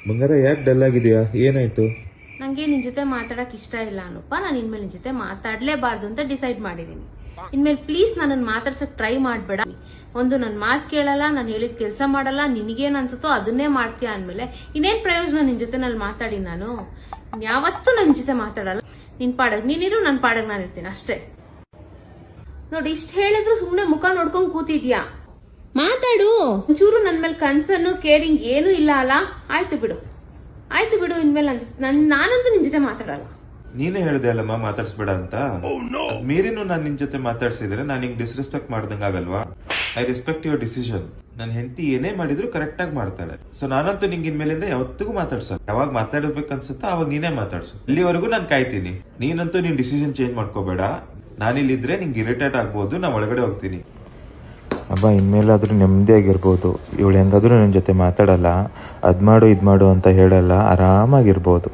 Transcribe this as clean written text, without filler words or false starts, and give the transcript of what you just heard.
ಬಂಗಾರ ಯಾಕೆ ಡಲ್ ಆಗಿದೆಯಾ? ಏನಾಯ್ತು? ನಂಗೆ ನಿನ್ ಜೊತೆ ಮಾತಾಡಕ್ ಇಷ್ಟ ಇಲ್ಲ ಅನುಪ. ನಾನು ಇನ್ಮೇಲೆ ನಿನ್ ಜೊತೆ ಮಾತಾಡ್ಲೇಬಾರ್ದು ಅಂತ ಡಿಸೈಡ್ ಮಾಡಿದೀನಿ. ಇನ್ಮೇಲೆ ಪ್ಲೀಸ್ ನನ್ನನ್ನು ಮಾತಾಡ್ಸಕ್ ಟ್ರೈ ಮಾಡ್ಬೇಡ. ಒಂದು ನನ್ನ ಮಾತು ಕೇಳಲ್ಲ, ನಾನು ಹೇಳಿದ ಕೆಲಸ ಮಾಡಲ್ಲ, ನಿನಗೇನ್ ಅನ್ಸುತ್ತೋ ಅದನ್ನೇ ಮಾಡ್ತೀಯ ಅಂದ್ಮೇಲೆ ಇನ್ನೇನ್ ಪ್ರಯೋಜನ ನಿನ್ ಜೊತೆ ನಲ್ಲಿ ಮಾತಾಡಿ? ನಾನು ಯಾವತ್ತೂ ನನ್ನ ಜೊತೆ ಮಾತಾಡಲ್ಲ. ನಿನ್ ಪಾಡಗ್ ನೀನಿರು, ನನ್ನ ಪಾಡಗ್ ನಾನು ಇರ್ತೀನಿ ಅಷ್ಟೇ. ನೋಡಿ, ಇಷ್ಟ ಹೇಳಿದ್ರು ಸುಮ್ನೆ ಮುಖ ನೋಡ್ಕೊಂಡ್ ಕೂತಿದ್ಯಾ? ಮಾತಾಡು. ಒಂಚೂರು ನನ್ ಮೇಲೆ ಕನ್ಸರ್ನು ಕೇರಿಂಗ್ ಏನು ಇಲ್ಲ ಅಲ್ಲ? ಆಯ್ತು ಬಿಡು, ಆಯ್ತು ಬಿಡು. ಇನ್ಮೇಲೆ ನಾನಂತೂ ನಿನ್ ಜೊತೆ ಮಾತಾಡಲ್ಲ. ನೀನೇ ಹೇಳಿದೆ ಅಲ್ಲಮ್ಮ ಮಾತಾಡ್ಸ್ಬೇಡ ಅಂತ. ಮೀರಿನೂ ನಾನು ನಿನ್ ಜೊತೆ ಮಾತಾಡ್ಸಿದ್ರೆ ನಾನು ಹಿಂಗ್ ಡಿಸ್ರೆಸ್ಪೆಕ್ಟ್ ಮಾಡ್ದಂಗ ಆಗಲ್ವಾ? I respect your decision. ನನ್ನ ಹೆಂಡತಿ ಏನೇ ಮಾಡಿದ್ರು ಕರೆಕ್ಟ್ ಆಗಿ ಮಾಡ್ತಾಳೆ. ಸೊ ನಾನಂತೂ ನಿಂಗೆ ಇನ್ಮೇಲಿಂದ ಯಾವತ್ತಿಗೂ ಮಾತಾಡ್ಸಲ್ಲ. ಯಾವಾಗ ಮಾತಾಡ್ಬೇಕನ್ಸುತ್ತೋ ಅವಾಗ ನೀನೇ ಮಾತಾಡ್ಸು. ಇಲ್ಲಿವರೆಗೂ ನಾನು ಕಾಯ್ತೀನಿ. ನೀನಂತೂ ನಿನ್ ಡಿಸಿಷನ್ ಚೇಂಜ್ ಮಾಡ್ಕೋಬೇಡ. ನಾನಿಲ್ಲಿದ್ರೆ ನಿಂಗೆ ಇರಿಟೇಟ್ ಆಗ್ಬೋದು. ನಾ ಒಳಗಡೆ ಹೋಗ್ತೀನಿ. ಅಬ್ಬ, ಇನ್ಮೇಲಾದ್ರೂ ನೆಮ್ಮದಿಯಾಗಿರ್ಬೋದು. ಇವಳು ಹೆಂಗಾದ್ರೂ ನನ್ನ ಜೊತೆ ಮಾತಾಡಲ್ಲ, ಅದ್ ಮಾಡು ಇದ್ ಮಾಡು ಅಂತ ಹೇಳಲ್ಲ, ಆರಾಮಾಗಿರ್ಬೋದು.